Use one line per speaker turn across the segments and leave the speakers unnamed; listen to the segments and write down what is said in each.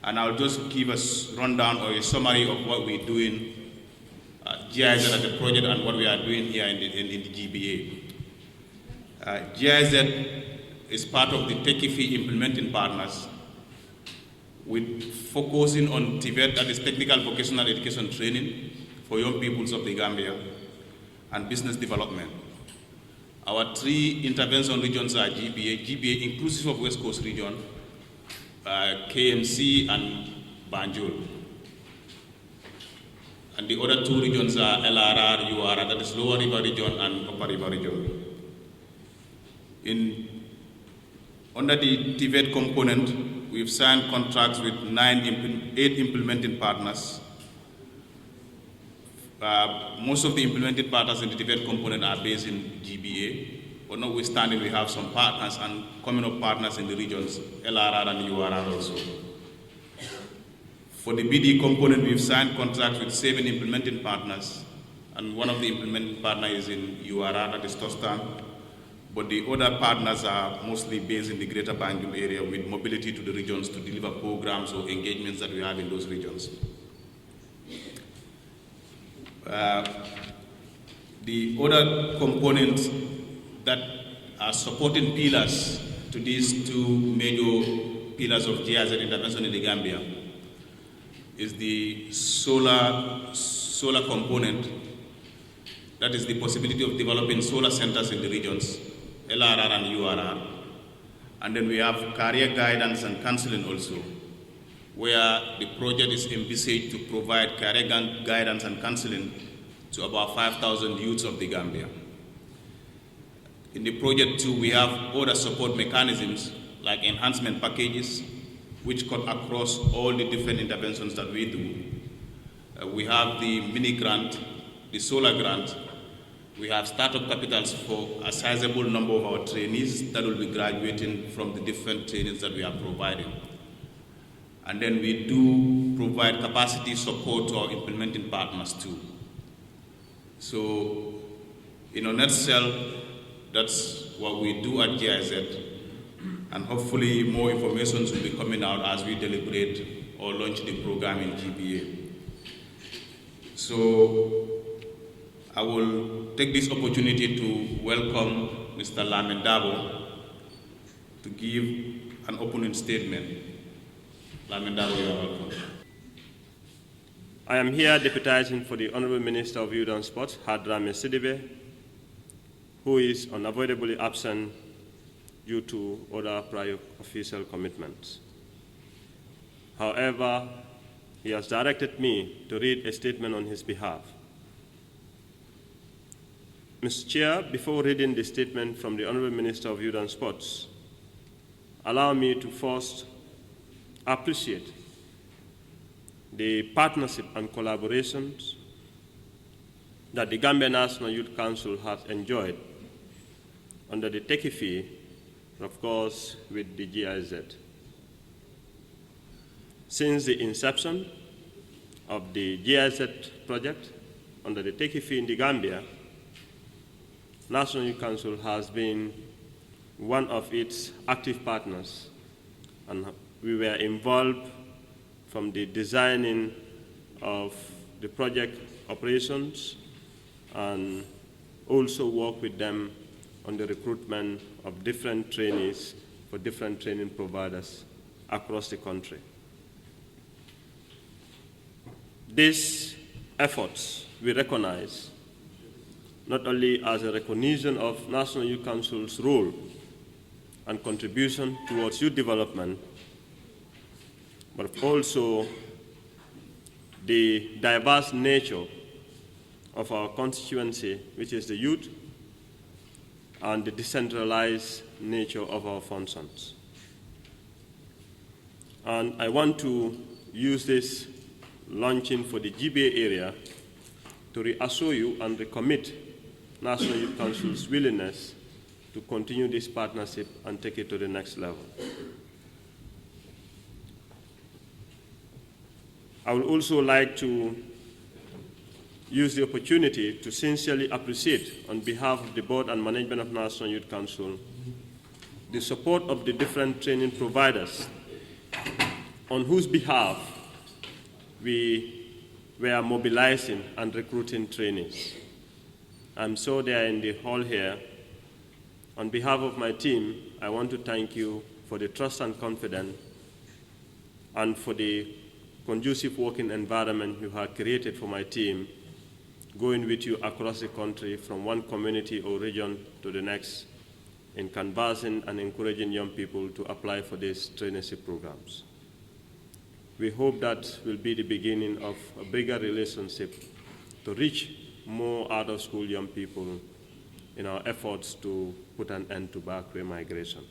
And I'll just give us a rundown or a summary of what we're doing GIZ as a project and what we are doing here in the GBA. GIZ is part of the TechIFI implementing partners with focusing on TVET, that is technical vocational education training for young peoples of the Gambia, and business development. Our 3 intervention regions are GBA inclusive of West Coast region, KMC and Banjul. And the other 2 regions are LRR, URR, that is Lower River Region and Upper River Region. Under the TVET component, we've signed contracts with 8 implementing partners. Most of the implemented partners in the TVET component are based in GBA, but notwithstanding, we have some partners and coming up partners in the regions, LRR and URR also. For the BD component, we've signed contracts with 7 implementing partners, and one of the implementing partners is in URR, that is Tostan, but the other partners are mostly based in the greater Banjul area with mobility to the regions to deliver programs or engagements that we have in those regions. The other components that are supporting pillars to these 2 major pillars of GIZ intervention in the Gambia is the solar component, that is the possibility of developing solar centers in the regions, LRR and URR. And then we have career guidance and counseling also, where the project is envisaged to provide career guidance and counseling to about 5,000 youths of the Gambia. In the project too, we have other support mechanisms like enhancement packages, which cut across all the different interventions that we do. We have the mini grant, the solar grant. We have startup capitals for a sizable number of our trainees that will be graduating from the different trainings that we are providing. And then we do provide capacity support to our implementing partners too. So, in a nutshell, that's what we do at GIZ. And hopefully more information will be coming out as we deliberate or launch the program in GBA. So I will take this opportunity to welcome Mr. Lamin Dabo to give an opening statement. Lamin Dabo, you are welcome.
I am here deputizing for the Honorable Minister of Youth and Sport, Hadrami Sidibe, who is unavoidably absent due to other prior official commitments. However, he has directed me to read a statement on his behalf. Mr. Chair, before reading the statement from the Honorable Minister of Youth and Sports, allow me to first appreciate the partnership and collaborations that the Gambia National Youth Council has enjoyed under the TechIFI, of course, with the GIZ. Since the inception of the GIZ project under the TechIFI in the Gambia, National Youth Council has been one of its active partners, and we were involved from the designing of the project operations and also work with them on the recruitment of different trainees for different training providers across the country. These efforts we recognize not only as a recognition of National Youth Council's role and contribution towards youth development, but also the diverse nature of our constituency, which is the youth, and the decentralized nature of our functions. And I want to use this launching for the GBA area to reassure you and recommit National Youth Council's willingness to continue this partnership and take it to the next level. I would also like to use the opportunity to sincerely appreciate, on behalf of the board and management of National Youth Council, the support of the different training providers on whose behalf we were mobilizing and recruiting trainees. I'm sure they are in the hall here. On behalf of my team, I want to thank you for the trust and confidence and for the conducive working environment you have created for my team, going with you across the country from one community or region to the next in canvassing and encouraging young people to apply for these traineeship programs. We hope that will be the beginning of a bigger relationship to reach more out-of-school young people in our efforts to put an end to backward migration.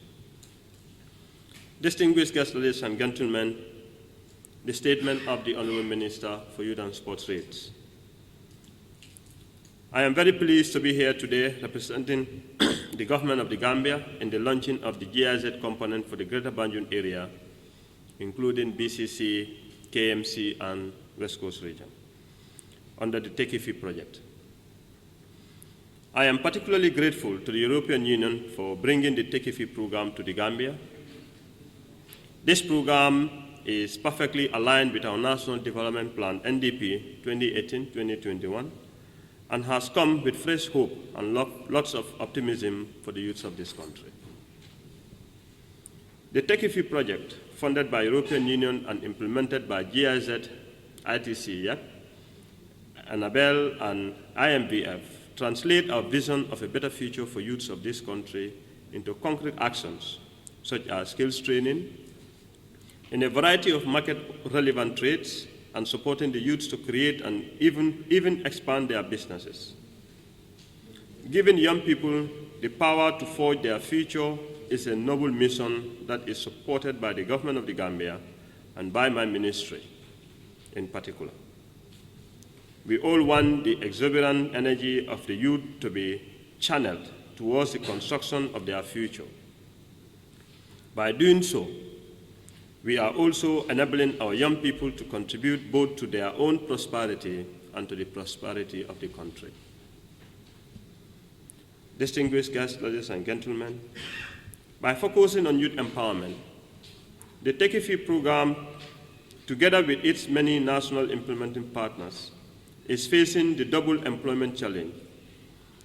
Distinguished guests, ladies and gentlemen, the statement of the Honorable Minister for Youth and Sports reads: I am very pleased to be here today representing the government of the Gambia in the launching of the GIZ component for the Greater Banjul area, including BCC, KMC, and West Coast region, under the Tekifi project. I am particularly grateful to the European Union for bringing the Tekifi program to the Gambia. This program is perfectly aligned with our National Development Plan, NDP 2018-2021, and has come with fresh hope and lots of optimism for the youths of this country. The Tekifi project, funded by European Union and implemented by GIZ, ITC, YEP, ANABEL, and IMVF, translate our vision of a better future for youths of this country into concrete actions, such as skills training, in a variety of market-relevant trades, and supporting the youths to create and even expand their businesses. Giving young people the power to forge their future is a noble mission that is supported by the government of the Gambia and by my ministry in particular. We all want the exuberant energy of the youth to be channeled towards the construction of their future. By doing so, we are also enabling our young people to contribute both to their own prosperity and to the prosperity of the country. Distinguished guests, ladies and gentlemen, by focusing on youth empowerment, the Tekifi program, together with its many national implementing partners, is facing the double employment challenge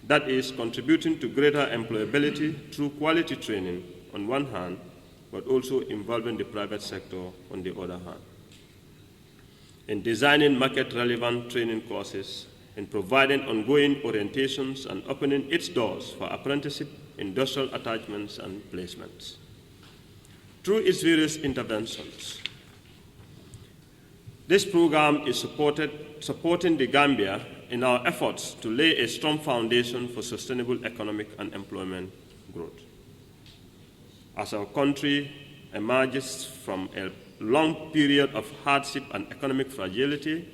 that is contributing to greater employability through quality training on one hand, but also involving the private sector on the other hand. In designing market-relevant training courses, in providing ongoing orientations and opening its doors for apprenticeship, industrial attachments, and placements. Through its various interventions, this program is supporting the Gambia in our efforts to lay a strong foundation for sustainable economic and employment growth. As our country emerges from a long period of hardship and economic fragility,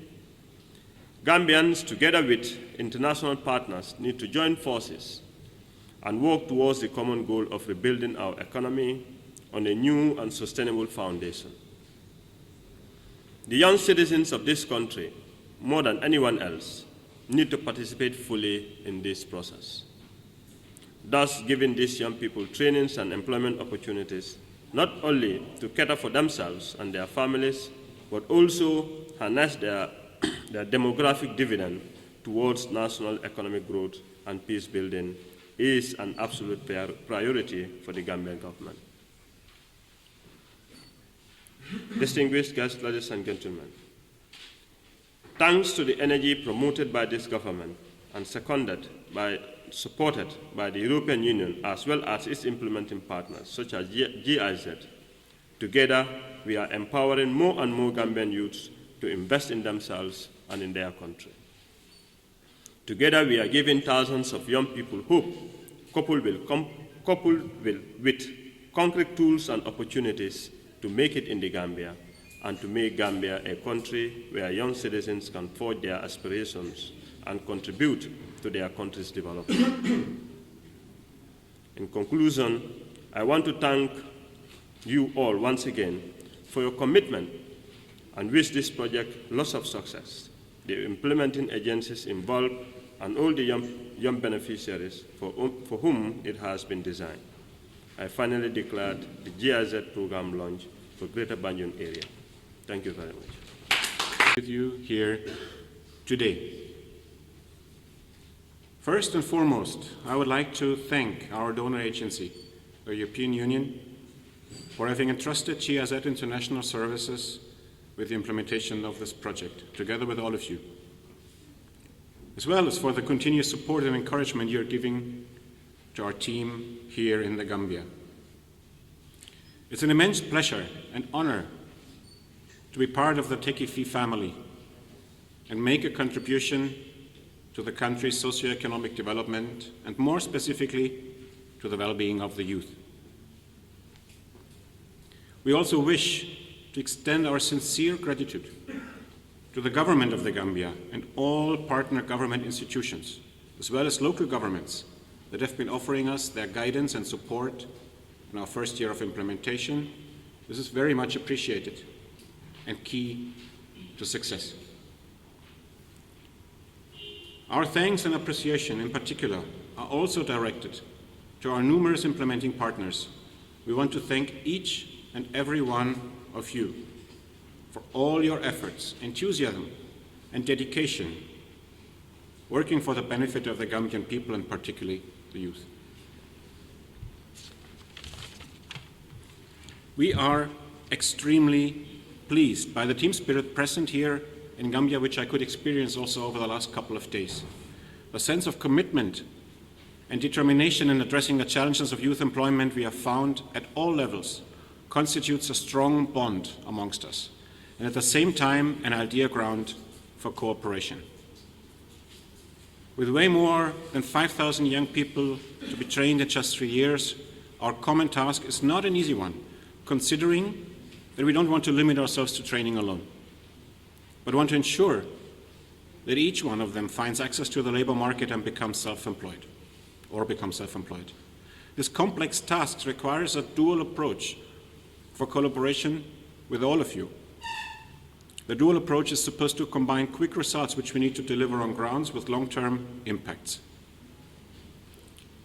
Gambians, together with international partners, need to join forces and work towards the common goal of rebuilding our economy on a new and sustainable foundation. The young citizens of this country, more than anyone else, need to participate fully in this process. Thus, giving these young people trainings and employment opportunities, not only to cater for themselves and their families, but also harness their demographic dividend towards national economic growth and peace building, is an absolute priority for the Gambian government. Distinguished guests, ladies and gentlemen, thanks to the energy promoted by this government and supported by the European Union as well as its implementing partners such as GIZ, together we are empowering more and more Gambian youths to invest in themselves and in their country. Together we are giving thousands of young people hope, coupled with concrete tools and opportunities to make it in the Gambia and to make Gambia a country where young citizens can forge their aspirations and contribute to their country's development. In conclusion, I want to thank you all once again for your commitment and wish this project lots of success, the implementing agencies involved, and all the young beneficiaries for whom it has been designed. I finally declared the GIZ program launch for Greater Banjul area. Thank you very much.
With you here today. First and foremost, I would like to thank our donor agency, the European Union, for having entrusted GIZ International Services with the implementation of this project, together with all of you, as well as for the continuous support and encouragement you're giving to our team here in the Gambia. It's an immense pleasure and honor to be part of the Tekifi family and make a contribution to the country's socio-economic development and more specifically to the well-being of the youth. We also wish to extend our sincere gratitude to the government of the Gambia and all partner government institutions, as well as local governments that have been offering us their guidance and support in our first year of implementation. This is very much appreciated and key to success. Our thanks and appreciation in particular are also directed to our numerous implementing partners. We want to thank each and every one of you for all your efforts, enthusiasm, and dedication working for the benefit of the Gambian people and particularly the youth. We are extremely pleased by the team spirit present here in Gambia, which I could experience also over the last couple of days. The sense of commitment and determination in addressing the challenges of youth employment we have found at all levels constitutes a strong bond amongst us, and at the same time an ideal ground for cooperation. With way more than 5,000 young people to be trained in just 3 years, our common task is not an easy one, considering that we don't want to limit ourselves to training alone, but want to ensure that each one of them finds access to the labor market and becomes self-employed. This complex task requires a dual approach for collaboration with all of you. The dual approach is supposed to combine quick results which we need to deliver on grounds with long-term impacts.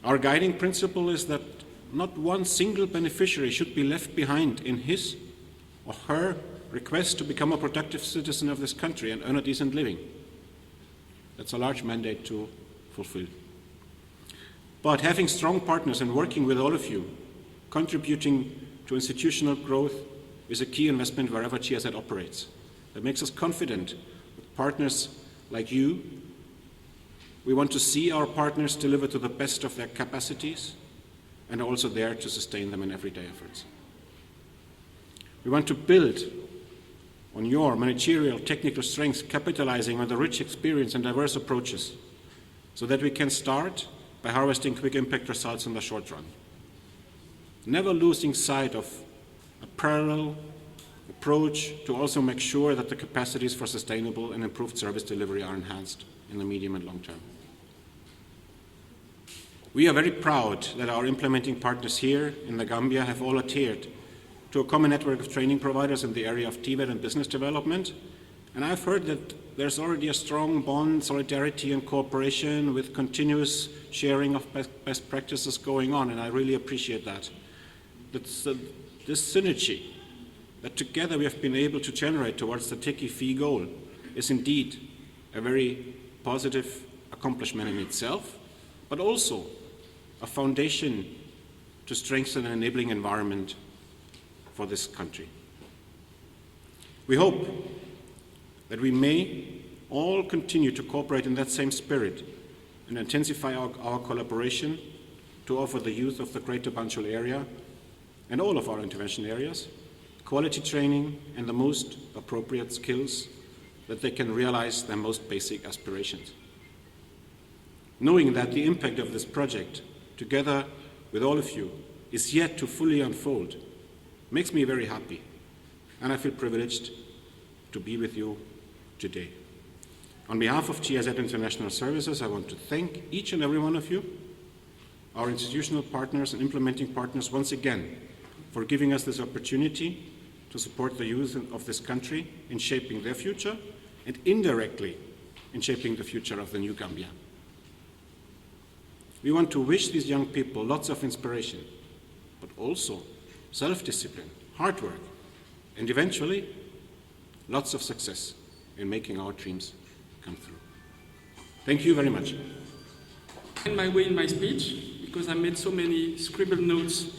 Our guiding principle is that not one single beneficiary should be left behind in his or her request to become a productive citizen of this country and earn a decent living. That's a large mandate to fulfill. But having strong partners and working with all of you, contributing to institutional growth is a key investment wherever GIZ operates. That makes us confident with partners like you. We want to see our partners deliver to the best of their capacities and are also there to sustain them in everyday efforts. We want to build on your managerial technical strengths, capitalizing on the rich experience and diverse approaches, so that we can start by harvesting quick impact results in the short run. Never losing sight of a parallel approach to also make sure that the capacities for sustainable and improved service delivery are enhanced in the medium and long term. We are very proud that our implementing partners here in the Gambia have all adhered to a common network of training providers in the area of TVET and business development. And I've heard that there's already a strong bond, solidarity, and cooperation with continuous sharing of best practices going on, and I really appreciate that. This synergy that together we have been able to generate towards the Tekifi goal is indeed a very positive accomplishment in itself, but also a foundation to strengthen an enabling environment for this country. We hope that we may all continue to cooperate in that same spirit and intensify our collaboration to offer the youth of the Greater Banjul area and all of our intervention areas quality training and the most appropriate skills that they can realize their most basic aspirations. Knowing that the impact of this project, together with all of you, is yet to fully unfold, makes me very happy, and I feel privileged to be with you today. On behalf of GIZ International Services, I want to thank each and every one of you, our institutional partners and implementing partners, once again, for giving us this opportunity to support the youth of this country in shaping their future and indirectly in shaping the future of the new Gambia. We want to wish these young people lots of inspiration, but also self-discipline, hard work, and eventually lots of success in making our dreams come through. Thank you very much.
I find my way in my speech because I made so many scribbled notes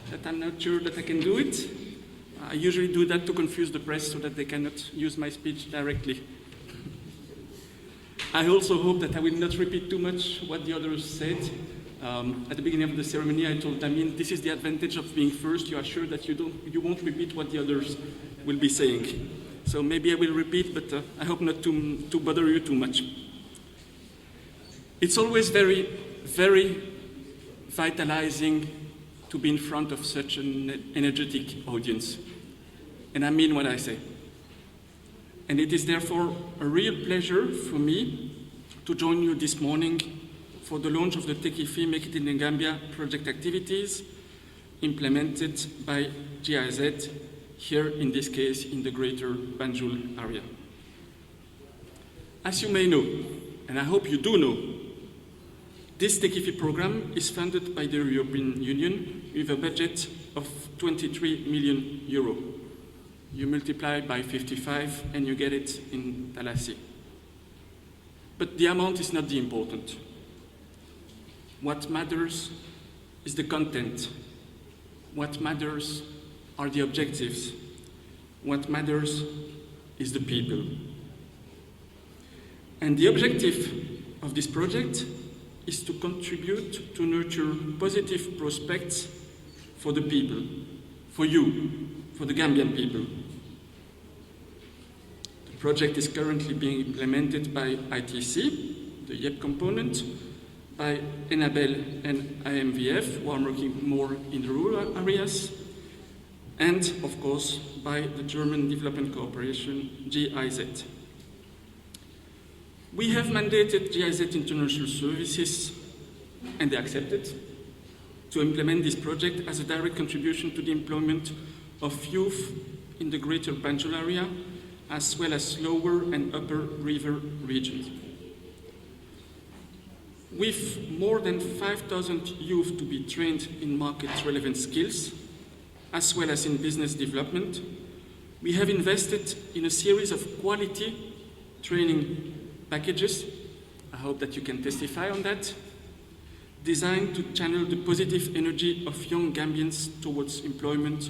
that I'm not sure that I can do it. I usually do that to confuse the press so that they cannot use my speech directly. I also hope that I will not repeat too much what the others said. At the beginning of the ceremony, I told Damien, this is the advantage of being first. You are sure that you won't repeat what the others will be saying. So maybe I will repeat, but I hope not to bother you too much. It's always very, very vitalizing to be in front of such an energetic audience. And I mean what I say. And it is therefore a real pleasure for me to join you this morning for the launch of the TechIFI Make It in the Gambia project activities implemented by GIZ, here in this case in the greater Banjul area. As you may know, and I hope you do know, this TechIFI program is funded by the European Union with a budget of 23 million euro. You multiply by 55 and you get it in Talassi. But the amount is not the important. What matters is the content. What matters are the objectives. What matters is the people. And the objective of this project is to contribute to nurture positive prospects for the people, for you, for the Gambian people. The project is currently being implemented by ITC, the YEP component, by Enabel and IMVF, who are working more in the rural areas, and of course by the German Development Corporation, GIZ. We have mandated GIZ International Services, and they accepted, to implement this project as a direct contribution to the employment of youth in the greater Banjul area, as well as lower and upper river regions. With more than 5,000 youth to be trained in market-relevant skills, as well as in business development, we have invested in a series of quality training packages, I hope that you can testify on that, designed to channel the positive energy of young Gambians towards employment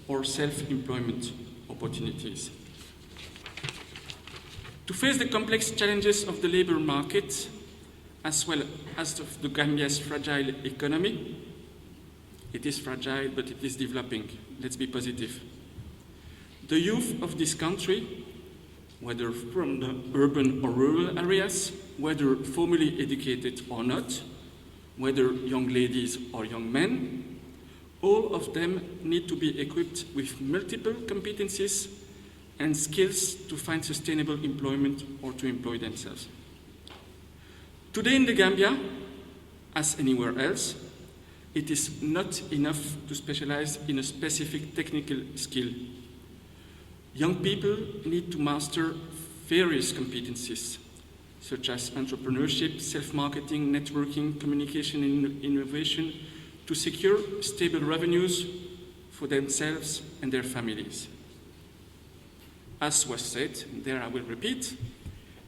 or self-employment opportunities. To face the complex challenges of the labor market, as well as of the Gambia's fragile economy, it is fragile, but it is developing. Let's be positive. The youth of this country, whether from the urban or rural areas, whether formally educated or not, whether young ladies or young men, all of them need to be equipped with multiple competencies and skills to find sustainable employment or to employ themselves. Today in the Gambia, as anywhere else, it is not enough to specialize in a specific technical skill. Young people need to master various competencies, such as entrepreneurship, self-marketing, networking, communication, and innovation, to secure stable revenues for themselves and their families. As was said, and there I will repeat,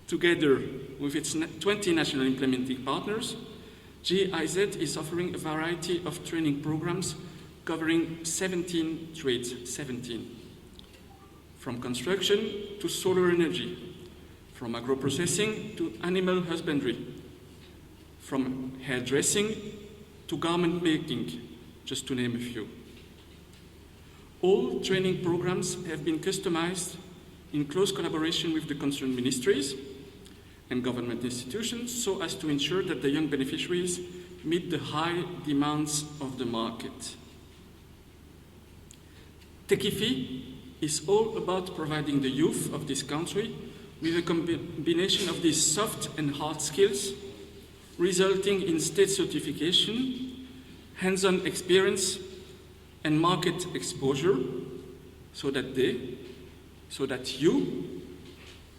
together with its 20 national implementing partners, GIZ is offering a variety of training programs covering 17 trades, 17. From construction to solar energy, from agro-processing to animal husbandry, from hairdressing to garment making, just to name a few. All training programs have been customized in close collaboration with the concerned ministries and government institutions so as to ensure that the young beneficiaries meet the high demands of the market. TechIFI is all about providing the youth of this country with a combination of these soft and hard skills, resulting in state certification, hands-on experience, and market exposure, so that you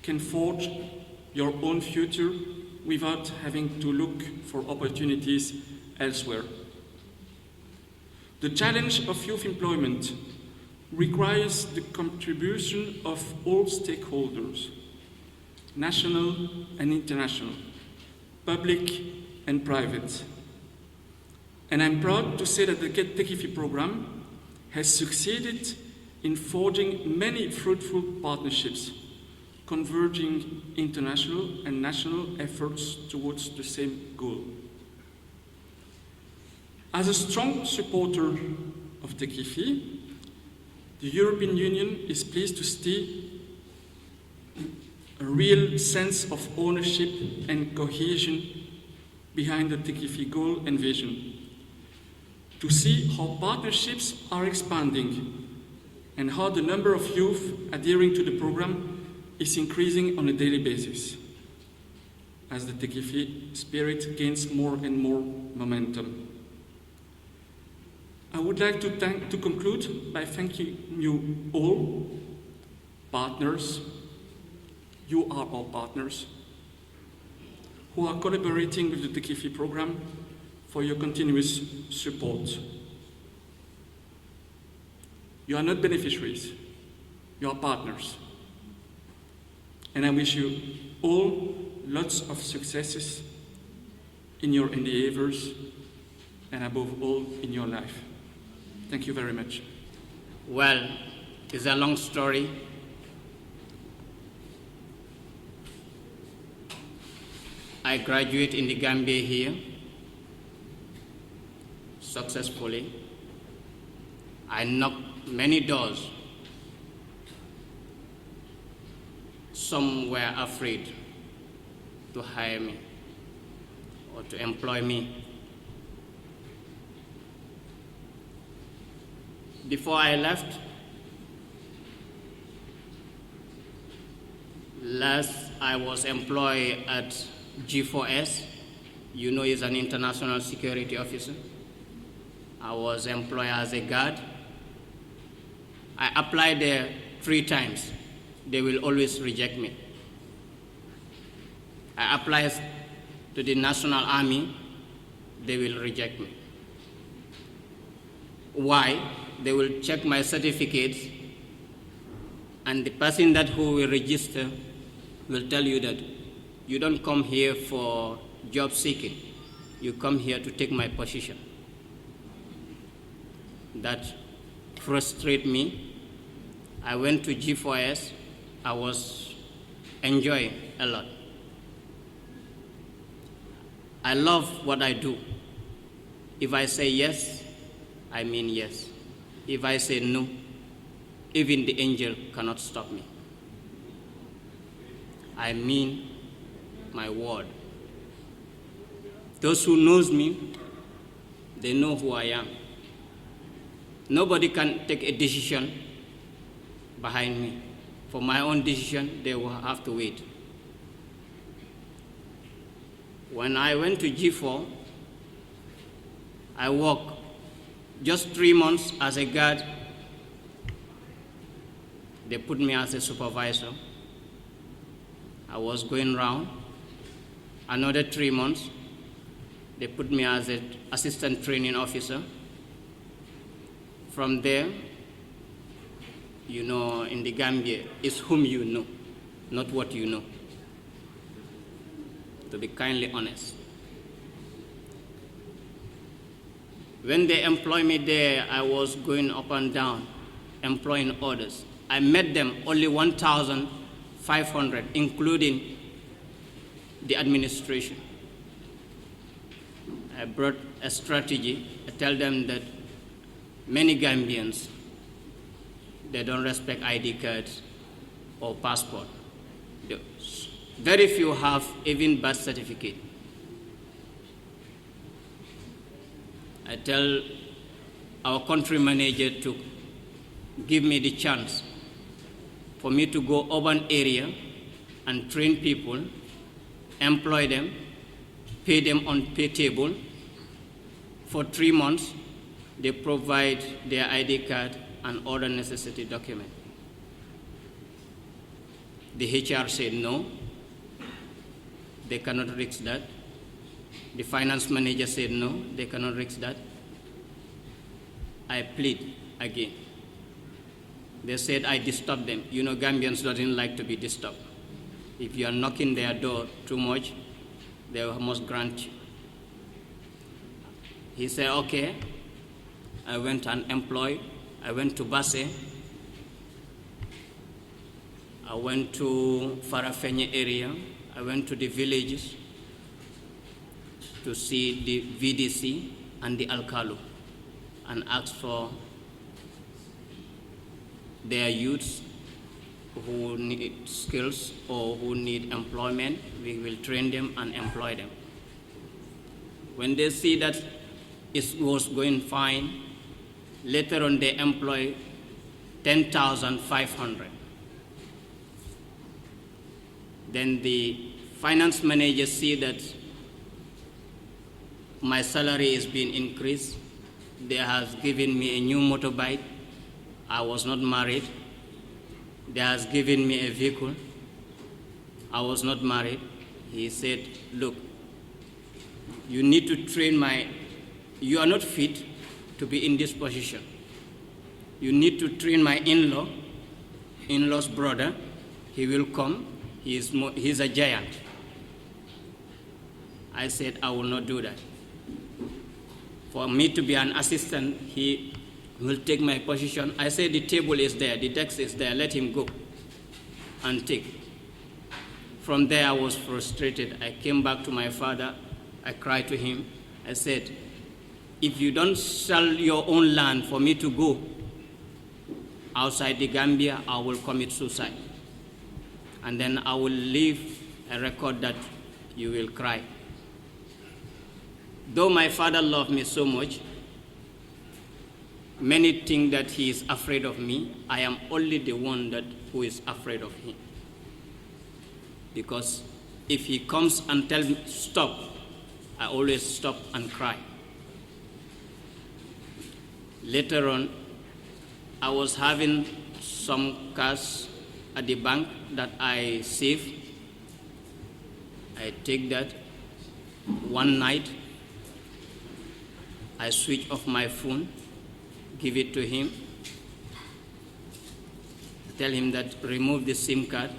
can forge your own future without having to look for opportunities elsewhere. The challenge of youth employment requires the contribution of all stakeholders, national and international, public and private. And I'm proud to say that the Tekifi program has succeeded in forging many fruitful partnerships, converging international and national efforts towards the same goal. As a strong supporter of Tekifi, the European Union is pleased to see a real sense of ownership and cohesion behind the Tekifi goal and vision, to see how partnerships are expanding and how the number of youth adhering to the program is increasing on a daily basis as the Tekifi spirit gains more and more momentum. I would like to conclude by thanking you all, partners. You are our partners who are collaborating with the Tekifi program, for your continuous support. You are not beneficiaries, you are partners. And I wish you all lots of successes in your endeavors and above all in your life. Thank you very much.
Well, it's a long story. I graduated in the Gambia here successfully. I knocked many doors. Some were afraid to hire me or to employ me. Before I left, last I was employed at G4S. You know, he's an international security officer. I was employed as a guard. I applied there 3 times. They will always reject me. I applied to the National Army. They will reject me. Why? They will check my certificates, and the person who will register will tell you that you don't come here for job seeking. You come here to take my position. That frustrated me. I went to G4S. I was enjoying a lot. I love what I do. If I say yes, I mean yes. If I say no, even the angel cannot stop me. I mean my word. Those who knows me, they know who I am. Nobody can take a decision behind me. For my own decision, they will have to wait. When I went to G4, I worked just 3 months as a guard. They put me as a supervisor. I was going around. Another 3 months, they put me as an assistant training officer. From there, you know, in the Gambia, it's whom you know, not what you know. To be kindly honest. When they employed me there, I was going up and down, employing others. I met them only 1,500, including the administration. I brought a strategy. I tell them that many Gambians, they don't respect ID cards or passport. Very few have even birth certificate. I tell our country manager to give me the chance for me to go urban area and train people, employ them, pay them on pay table. For 3 months, they provide their ID card and other necessity document. The HR said no, they cannot risk that. The finance manager said no, they cannot risk that. I plead again. They said I disturbed them. You know, Gambians doesn't like to be disturbed. If you are knocking their door too much, they must grant you. He said, okay. I went unemployed. I went to Basse. I went to Farafenye area. I went to the villages to see the VDC and the Alcalo and asked for their youths who need skills or who need employment. We will train them and employ them. When they see that it was going fine, later on they employ 10,500. Then the finance manager see that my salary is being increased. They has given me a new motorbike. I was not married. They has given me a vehicle. I was not married. He said, look, you need to train you are not fit to be in this position. You need to train my in-law's brother. He will come. He's a giant. I said, I will not do that. For me to be an assistant, he will take my position. I said, the table is there, the desk is there, let him go and take. From there, I was frustrated. I came back to my father. I cried to him. I said, if you don't sell your own land for me to go outside the Gambia, I will commit suicide. And then I will leave a record that you will cry. Though my father loved me so much, many think that he is afraid of me. I am only the one who is afraid of him. Because if he comes and tells me stop, I always stop and cry. Later on, I was having some cash at the bank that I saved. I take that. One night, I switch off my phone, give it to him, tell him that remove the SIM card.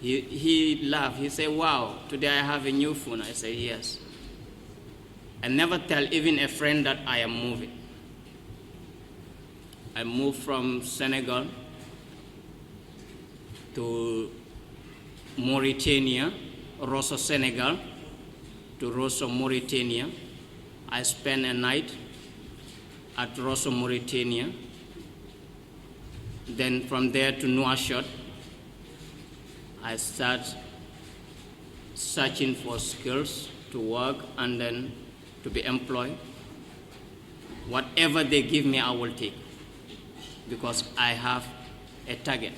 He laughed. He said, wow, today I have a new phone. I said, yes. I never tell even a friend that I am moving. I moved from Senegal to Mauritania, Rosso, Senegal, to Rosso, Mauritania. I spent a night at Rosso, Mauritania. Then from there to Nouakchott, I start searching for skills to work and then to be employed. Whatever they give me, I will take because I have a target.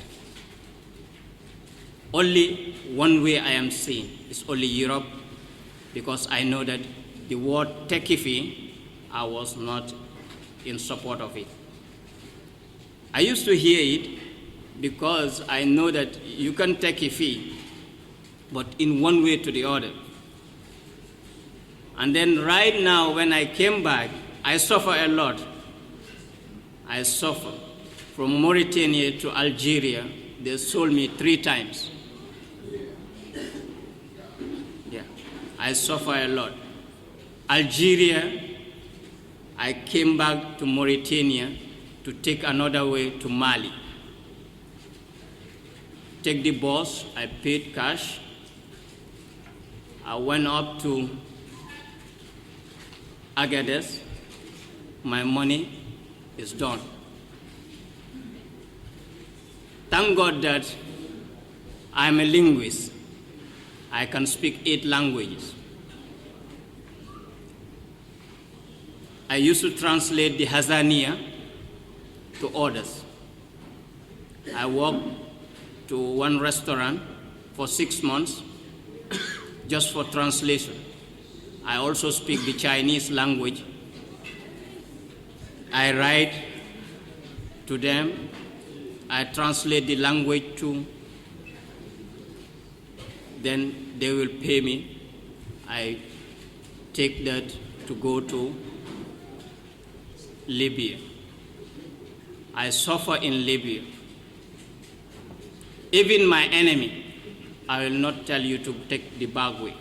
Only one way I am seeing is only Europe because I know that the word techifi, I was not in support of it. I used to hear it because I know that you can take a fee, but in one way to the other. And then right now, when I came back, I suffer a lot. I suffer. From Mauritania to Algeria, they sold me 3 times. Yeah, I suffer a lot. Algeria, I came back to Mauritania to take another way to Mali. Take the bus, I paid cash. I went up to Agadez. My money is done. Thank God that I'm a linguist. I can speak 8 languages. I used to translate the Hazania to others. I worked to one restaurant for 6 months just for translation. I also speak the Chinese language. I write to them. I translate the language too. Then they will pay me. I take that to go to Libya. I suffer in Libya. Even my enemy, I will not tell you to take the back way.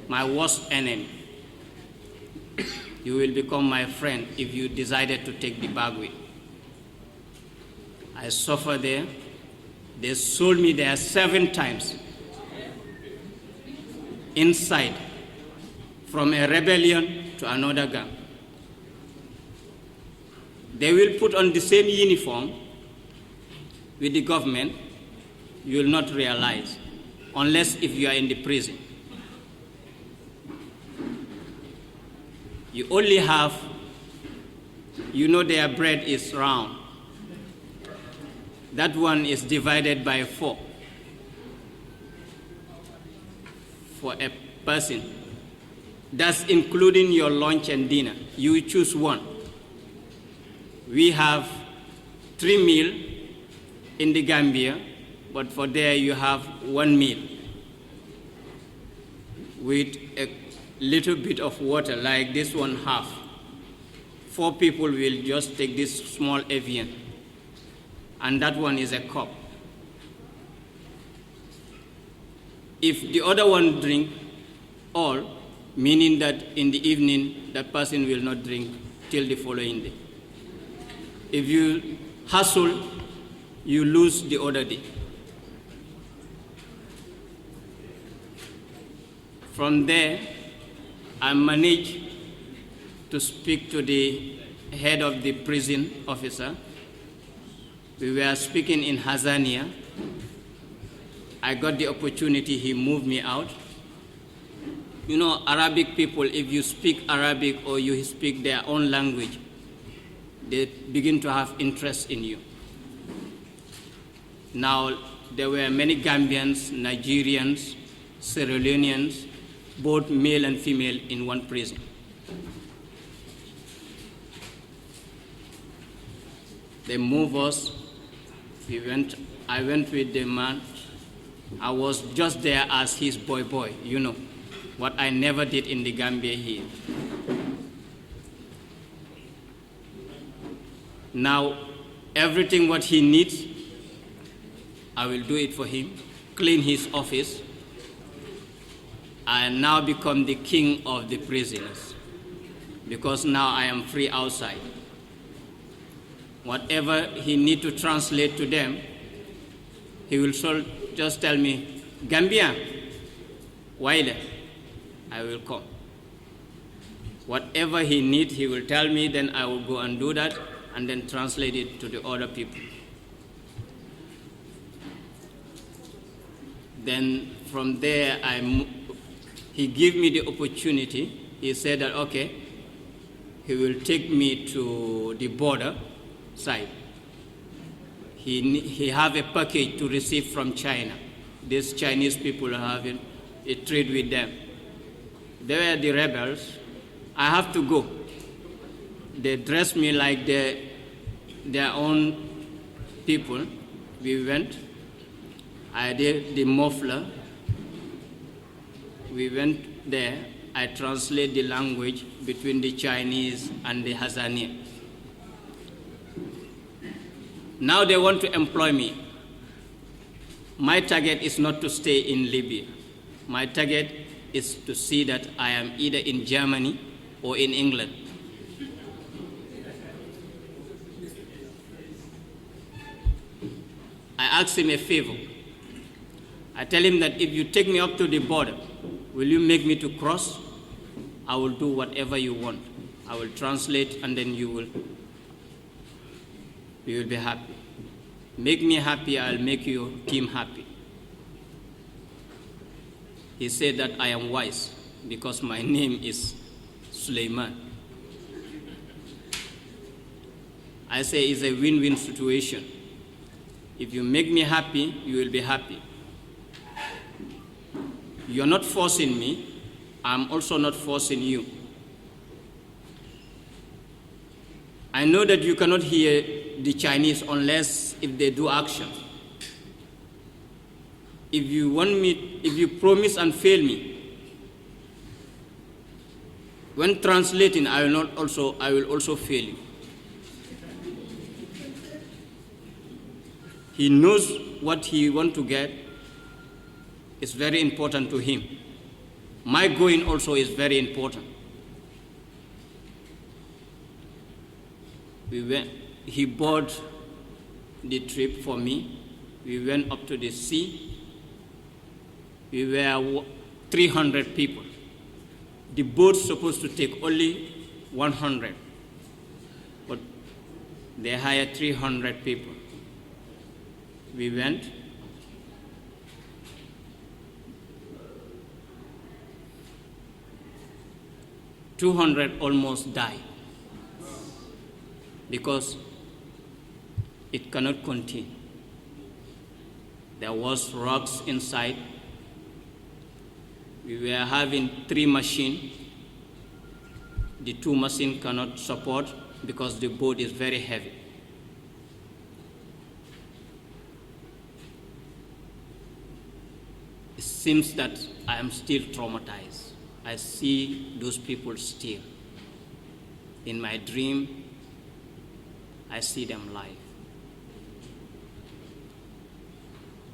My worst enemy, you will become my friend if you decided to take the back way. I suffer there. They sold me there 7 times inside, from a rebellion to another gang. They will put on the same uniform with the government. You will not realize, unless if you are in the prison. You only have, their bread is round. That one is divided by 4 for a person. That's including your lunch and dinner. You choose one. We have 3 meals in the Gambia, but for there you have 1 meal with a little bit of water, like this one half. 4 people will just take this small Evian, and that one is a cup. If the other one drink all, meaning that in the evening that person will not drink till the following day. If you hustle, you lose the other day. From there, I managed to speak to the head of the prison officer. We were speaking in Hazania. I got the opportunity, he moved me out. Arabic people, if you speak Arabic or you speak their own language, they begin to have interest in you. Now, there were many Gambians, Nigerians, Sierra Leoneans, both male and female in one prison. They moved us. I went with the man. I was just there as his boy, what I never did in the Gambia here. Now, everything what he needs, I will do it for him. Clean his office. I now become the king of the prisoners, because now I am free outside. Whatever he need to translate to them, he will just tell me, Gambian, Waile, I will come. Whatever he needs, he will tell me, then I will go and do that, and then translate it to the other people. Then from there, he gave me the opportunity. He said that, okay, he will take me to the border side. He have a package to receive from China. These Chinese people are having a trade with them. They were the rebels. I have to go. They dressed me like their own people. We went. I did the muffler. We went there. I translate the language between the Chinese and the Hazania. Now they want to employ me. My target is not to stay in Libya. My target is to see that I am either in Germany or in England. I asked him a favor. I tell him that if you take me up to the border, will you make me to cross? I will do whatever you want. I will translate, and then you will be happy. Make me happy, I'll make your team happy. He said that I am wise because my name is Suleiman. I say it's a win-win situation. If you make me happy, you will be happy. You're not forcing me, I'm also not forcing you. I know that you cannot hear the Chinese unless if they do action. If you promise and fail me, when translating, I will also fail you. He knows what he wants to get. It's very important to him. My going also is very important. He bought the trip for me. We went up to the sea. We were 300 people. The boat's supposed to take only 100, but they hired 300 people. We went. $200 almost died because it cannot continue. There was rocks inside. We were having 3 machines. The 2 machines cannot support because the boat is very heavy. It seems that I am still traumatized. I see those people still. In my dream, I see them live.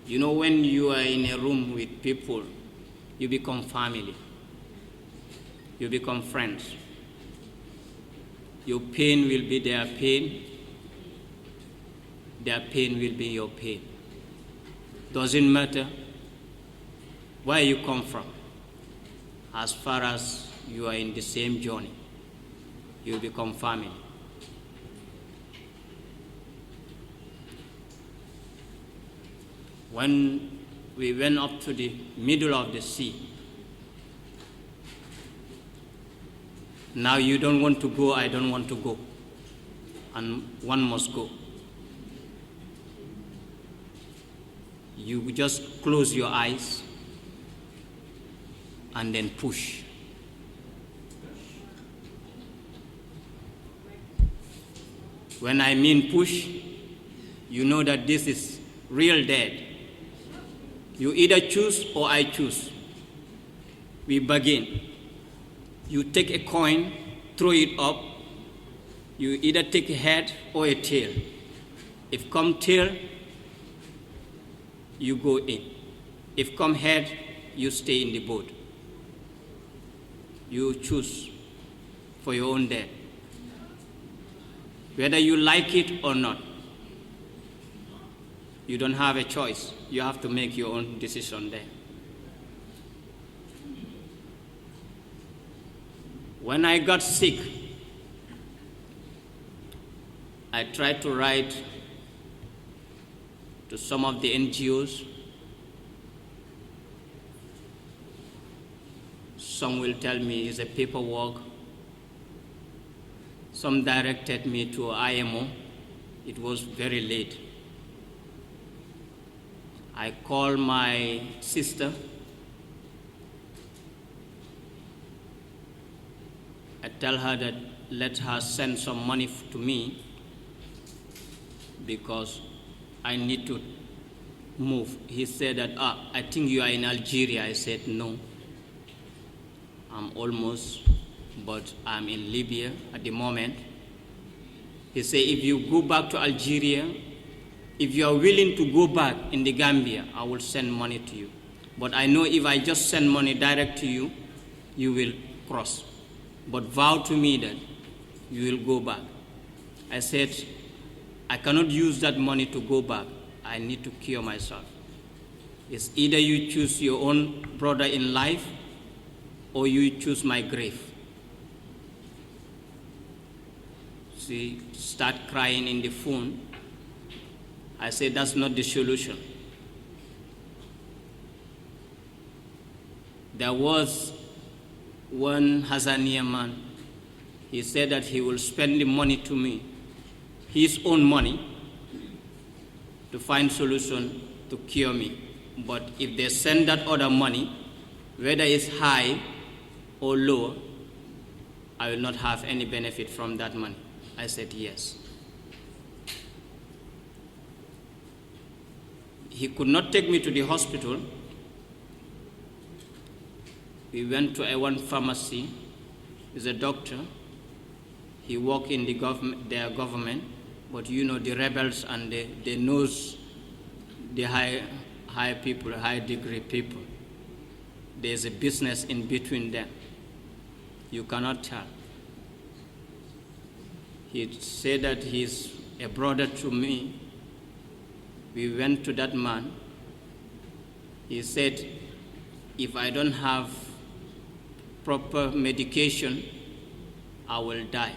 You know, when you are in a room with people, you become family. You become friends. Your pain will be their pain. Their pain will be your pain. Doesn't matter where you come from. As far as you are in the same journey, you become family. When we went up to the middle of the sea, now you don't want to go, I don't want to go, and one must go. You just close your eyes and then push. When I mean push, you know that this is real death. You either choose or I choose. We begin. You take a coin, throw it up. You either take a head or a tail. If come tail, you go in. If come head, you stay in the boat. You choose for your own death, whether you like it or not. You don't have a choice. You have to make your own decision there. When I got sick, I tried to write to some of the NGOs. Some will tell me it's a paperwork. Some directed me to IMO. It was very late. I called my sister. I tell her that let her send some money to me because I need to move. He said that, I think you are in Algeria. I said, no. I'm almost, but I'm in Libya at the moment. He said, if you go back to Algeria, if you are willing to go back in the Gambia, I will send money to you. But I know if I just send money direct to you, you will cross. But vow to me that you will go back. I said, I cannot use that money to go back. I need to cure myself. It's either you choose your own brother in life or you choose my grave. She start crying in the phone. I said, that's not the solution. There was one Hassaniya man. He said that he will spend the money to me, his own money, to find solution to cure me. But if they send that other money, whether it's high or low, I will not have any benefit from that money. I said yes. He could not take me to the hospital. We went to one pharmacy. He's a doctor. He worked in the government, their government, but you know the rebels and they knows the high people, high degree people. There's a business in between them. You cannot tell. He said that he's a brother to me. We went to that man. He said, if I don't have proper medication, I will die.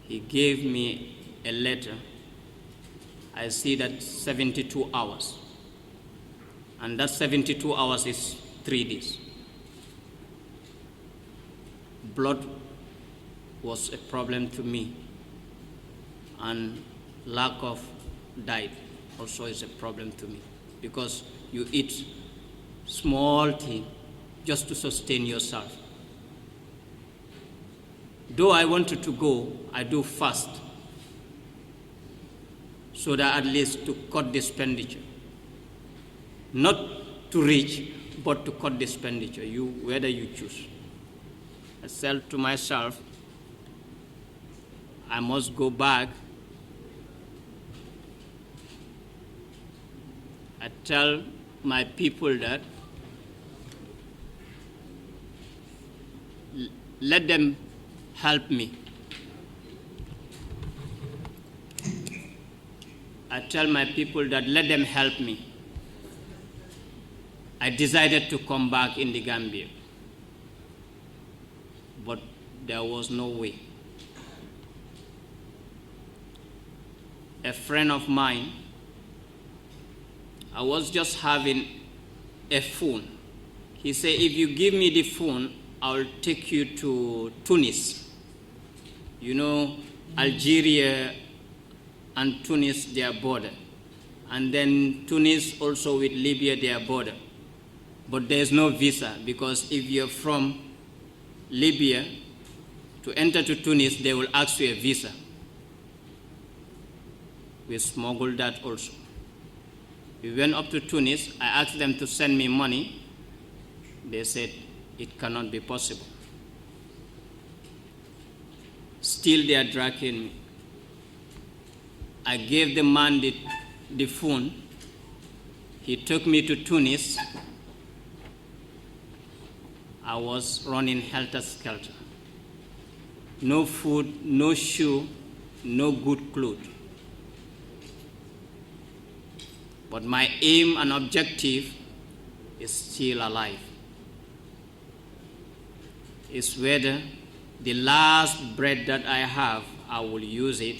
He gave me a letter. I see that 72 hours. And that 72 hours is 3 days. Blood was a problem to me, and lack of diet also is a problem to me, because you eat small thing just to sustain yourself. Though I wanted to go, I do fast, so that at least to cut the expenditure. Not to reach, but to cut the expenditure, whether you choose. I said to myself, I must go back. I tell my people that let them help me. I tell my people that let them help me. I decided to come back in the Gambia, but there was no way. A friend of mine, I was just having a phone. He said, if you give me the phone, I'll take you to Tunis. You know, Algeria and Tunis, their border. And then Tunis also with Libya, their border. But there's no visa, because if you're from Libya, to enter to Tunis, they will ask you a visa. We smuggled that also. We went up to Tunis. I asked them to send me money. They said it cannot be possible. Still they are dragging me. I gave the man the phone. He took me to Tunis. I was running helter-skelter. No food, no shoe, no good clothes. But my aim and objective is still alive. It's whether the last breath that I have, I will use it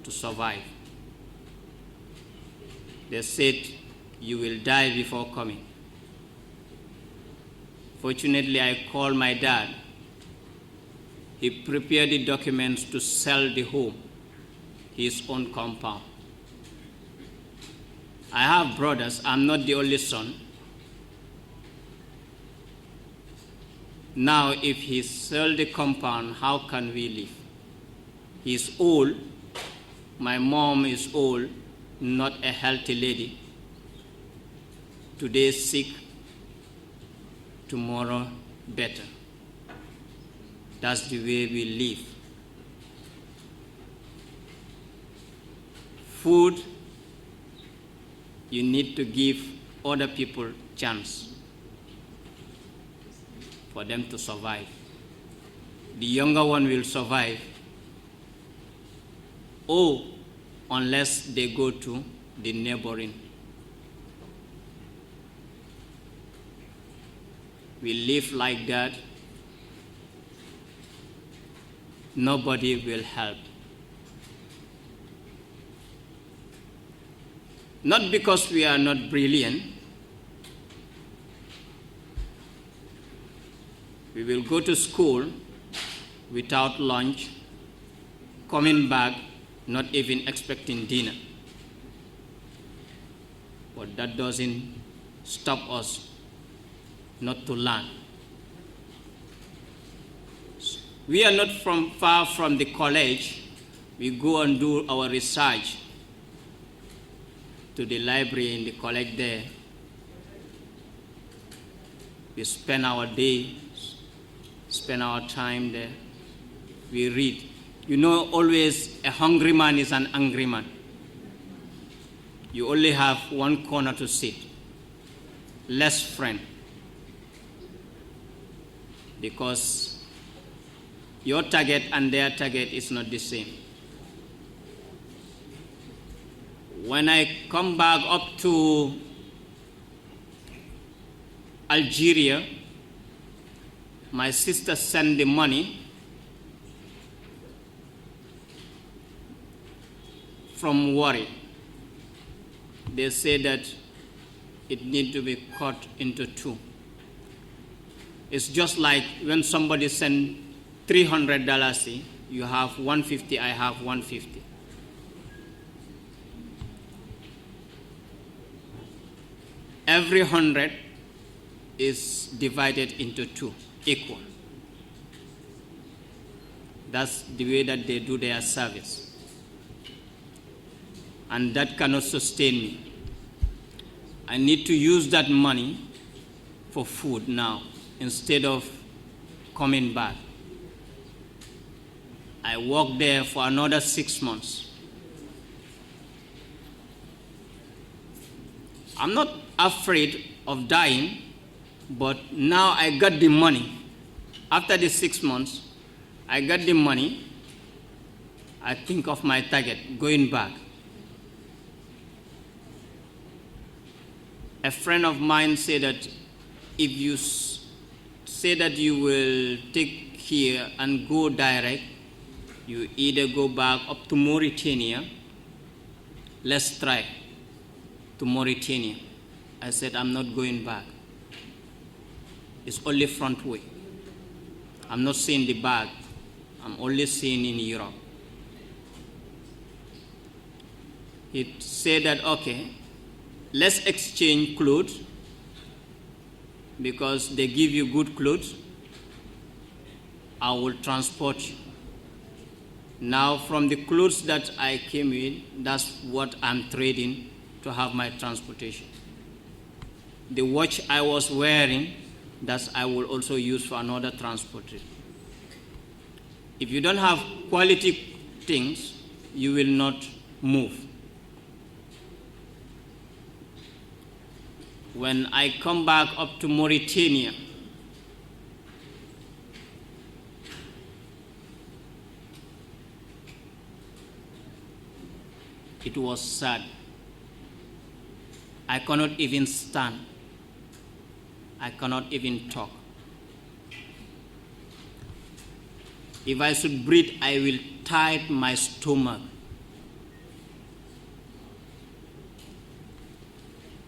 to survive. They said, you will die before coming. Fortunately, I called my dad. He prepared the documents to sell the home, his own compound. I have brothers. I'm not the only son. Now, if he sells the compound, how can we live? He's old. My mom is old, not a healthy lady. Today sick, tomorrow better. That's the way we live. Food, you need to give other people chance for them to survive. The younger one will survive, or unless they go to the neighboring. We live like that. Nobody will help. Not because we are not brilliant. We will go to school without lunch, coming back, not even expecting dinner. But that doesn't stop us not to learn. We are not far from the college. We go and do our research to the library in the college there. We spend our days, spend our time there. We read. You know, always a hungry man is an angry man. you only have one corner to sit, less friend, because your target and their target is not the same. When I come back up to Algeria, my sister sent the money from Wari. They say that it needs to be cut into two. It's just like when somebody sends $300, you have $150, I have $150. Every 100 is divided into two, equal. That's the way that they do their service. And that cannot sustain me. I need to use that money for food now instead of coming back. I worked there for another 6 months. I'm not afraid of dying, but now I got the money. After the 6 months, I got the money. I think of my target, going back. A friend of mine said that if you say that you will take here and go direct, you either go back up to Mauritania. Let's try to Mauritania. I said, I'm not going back. It's only front way. I'm not seeing the back. I'm only seeing in Europe. He said that, okay, let's exchange clothes because they give you good clothes. I will transport you. Now, from the clothes that I came in, that's what I'm trading to have my transportation. The watch I was wearing, that I will also use for another transportation. If you don't have quality things, you will not move. When I come back up to Mauritania, it was sad. I cannot even stand. I cannot even talk. If I should breathe, I will tighten my stomach.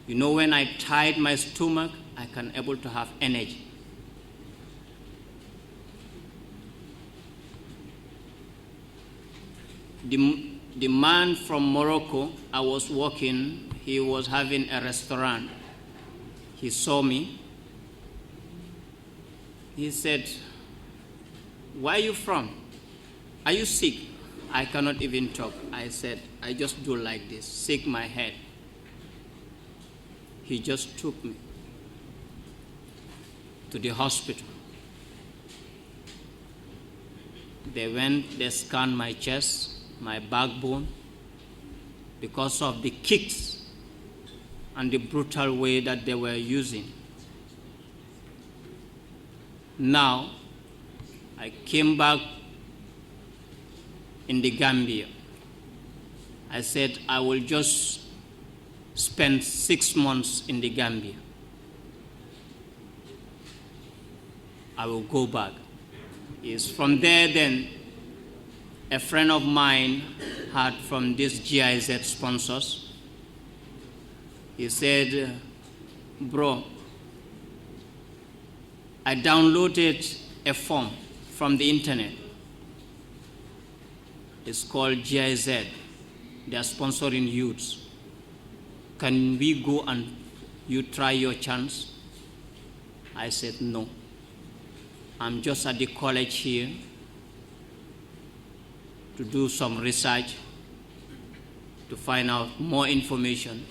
You know, when I tighten my stomach, I can able to have energy. The man from Morocco, I was working, he was having a restaurant. He saw me. He said, where are you from? Are you sick? I cannot even talk. I said, I just do like this, shake my head. He just took me to the hospital. They went, they scanned my chest, my backbone, because of the kicks and the brutal way that they were using. Now, I came back in the Gambia. I said, I will just spend 6 months in the Gambia. I will go back. It's from there then, a friend of mine had from these GIZ sponsors. He said, bro, I downloaded a form from the internet. It's called GIZ. They are sponsoring youths. Can we go and you try your chance? I said, no. I'm just at the college here to do some research, to find out more information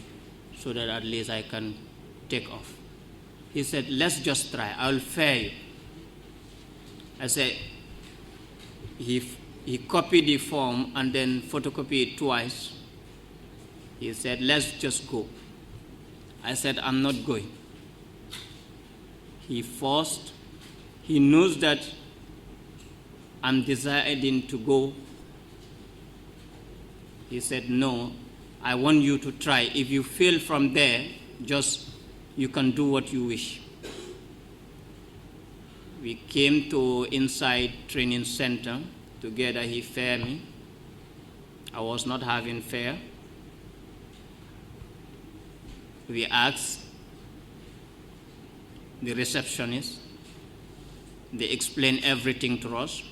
so that at least I can take off. He said, let's just try. I'll fare you. I said, he copied the form and then photocopied it twice. He said, let's just go. I said, I'm not going. He forced. He knows that I'm deciding to go. He said, no, I want you to try. If you fail from there, just you can do what you wish. We came to inside training center together. He fed me. I was not having fare. We asked the receptionist. They explained everything to us.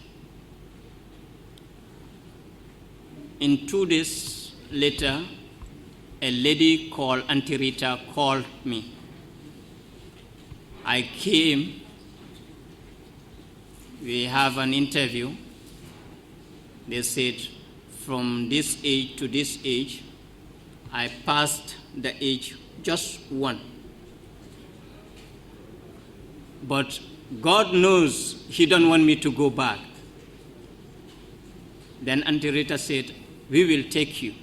In 2 days later, a lady called Auntie Rita called me. I came. We have an interview. They said, from this age to this age, I passed the age just one. But God knows He don't want me to go back. Then Auntie Rita said, we will take you.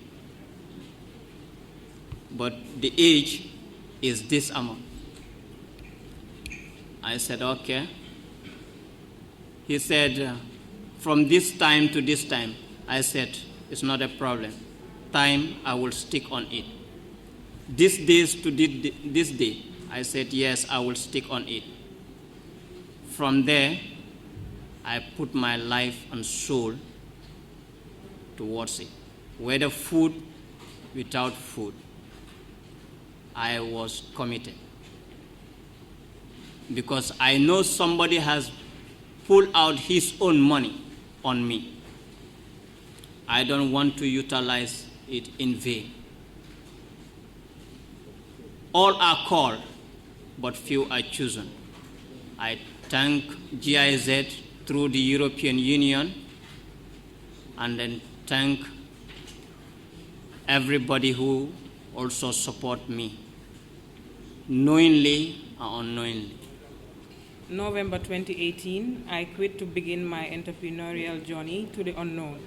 But the age is this amount. I said, okay. He said, from this time to this time. I said, it's not a problem. Time, I will stick on it. This days to this day. I said, yes, I will stick on it. From there, I put my life and soul towards it. Whether food, without food, I was committed. Because I know somebody has pulled out his own money on me. I don't want to utilize it in vain. All are called, but few are chosen. I thank GIZ through the European Union, and then thank everybody who also support me, knowingly or unknowingly.
November 2018, I quit to begin my entrepreneurial journey to the unknown.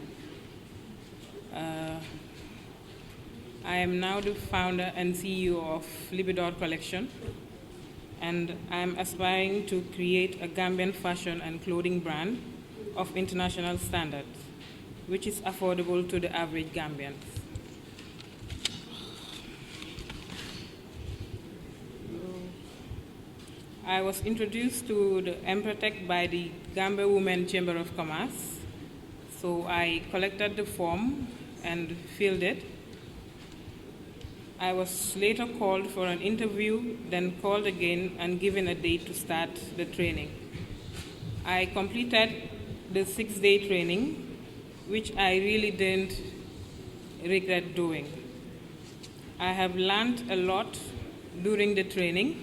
I am now the founder and CEO of Libidor Collection, and I am aspiring to create a Gambian fashion and clothing brand of international standards, which is affordable to the average Gambian. I was introduced to the Empretech by the Gambia Women Chamber of Commerce. So I collected the form and filled it. I was later called for an interview, then called again and given a date to start the training. I completed the 6-day training, which I really didn't regret doing. I have learned a lot during the training,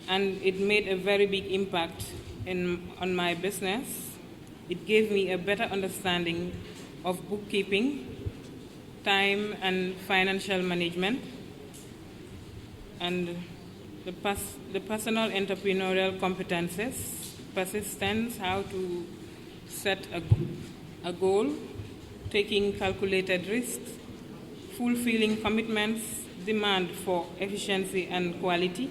and it made a very big impact on my business. It gave me a better understanding of bookkeeping, time and financial management, and the personal entrepreneurial competences, persistence, how to set a goal, taking calculated risks, fulfilling commitments, demand for efficiency and quality,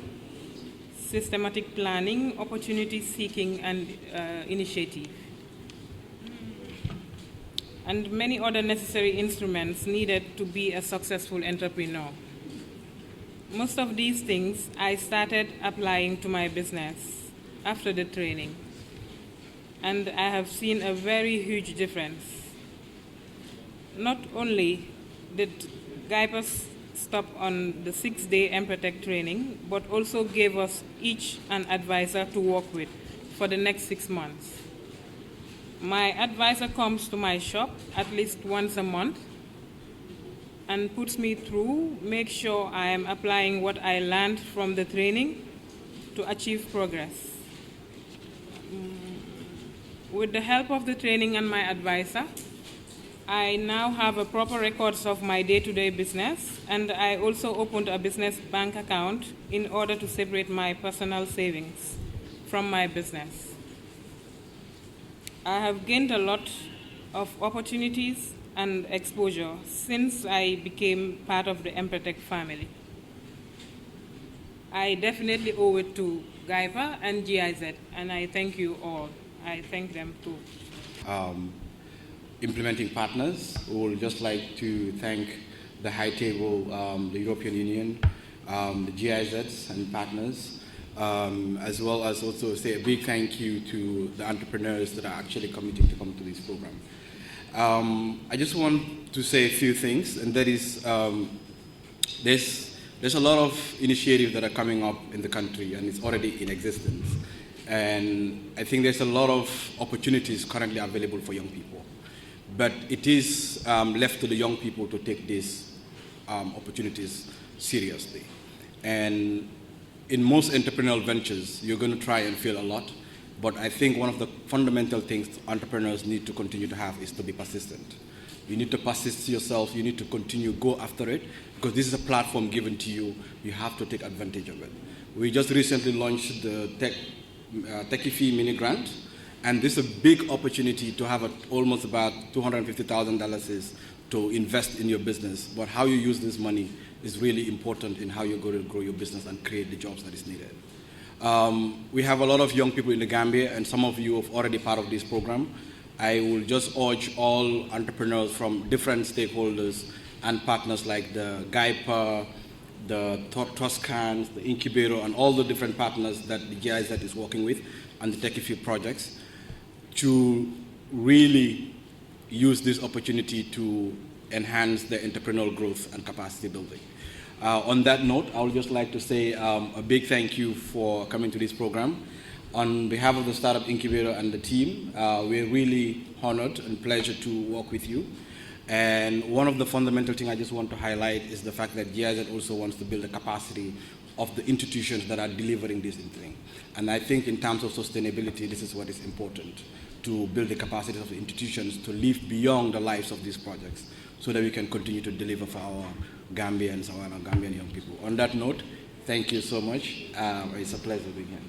systematic planning, opportunity seeking, and initiative, and many other necessary instruments needed to be a successful entrepreneur. Most of these things I started applying to my business after the training, and I have seen a very huge difference. Not only did Guipers stop on the 6-day Empretech training, but also gave us each an advisor to work with for the next 6 months. My advisor comes to my shop at least once a month and puts me through, make sure I am applying what I learned from the training to achieve progress. With the help of the training and my advisor, I now have a proper records of my day-to-day business, and I also opened a business bank account in order to separate my personal savings from my business. I have gained a lot of opportunities and exposure since I became part of the Empatech family. I definitely owe it to GAIPA and GIZ, and I thank you all. I thank them too.
Implementing partners, we would just like to thank the High Table, the European Union, the GIZs and partners, as well as also say a big thank you to the entrepreneurs that are actually committing to come to this program. I just want to say a few things, and that is there's a lot of initiatives that are coming up in the country, and it's already in existence. And I think there's a lot of opportunities currently available for young people. But it is left to the young people to take these opportunities seriously. And in most entrepreneurial ventures, you're going to try and fail a lot. But I think one of the fundamental things entrepreneurs need to continue to have is to be persistent. You need to persist yourself. You need to continue, go after it, because this is a platform given to you. You have to take advantage of it. We just recently launched the Techie Fee mini grant, and this is a big opportunity to have almost about $250,000 to invest in your business. But how you use this money is really important in how you're going to grow your business and create the jobs that is needed. We have a lot of young people in the Gambia, and some of you are already part of this program. I will just urge all entrepreneurs from different stakeholders and partners like the GAIPA, the Toscans, the Incubator, and all the different partners that the GIZ is working with and the Techie projects to really use this opportunity to enhance their entrepreneurial growth and capacity building. On that note, I would just like to say a big thank you for coming to this program. On behalf of the Startup Incubator and the team, we're really honored and pleasure to work with you. And one of the fundamental things I just want to highlight is the fact that GIZ also wants to build the capacity of the institutions that are delivering this thing. And I think in terms of sustainability, this is what is important, to build the capacity of the institutions to live beyond the lives of these projects so that we can continue to deliver for our Gambians, our Gambian young people. On that note, thank you so much. It's a pleasure being here.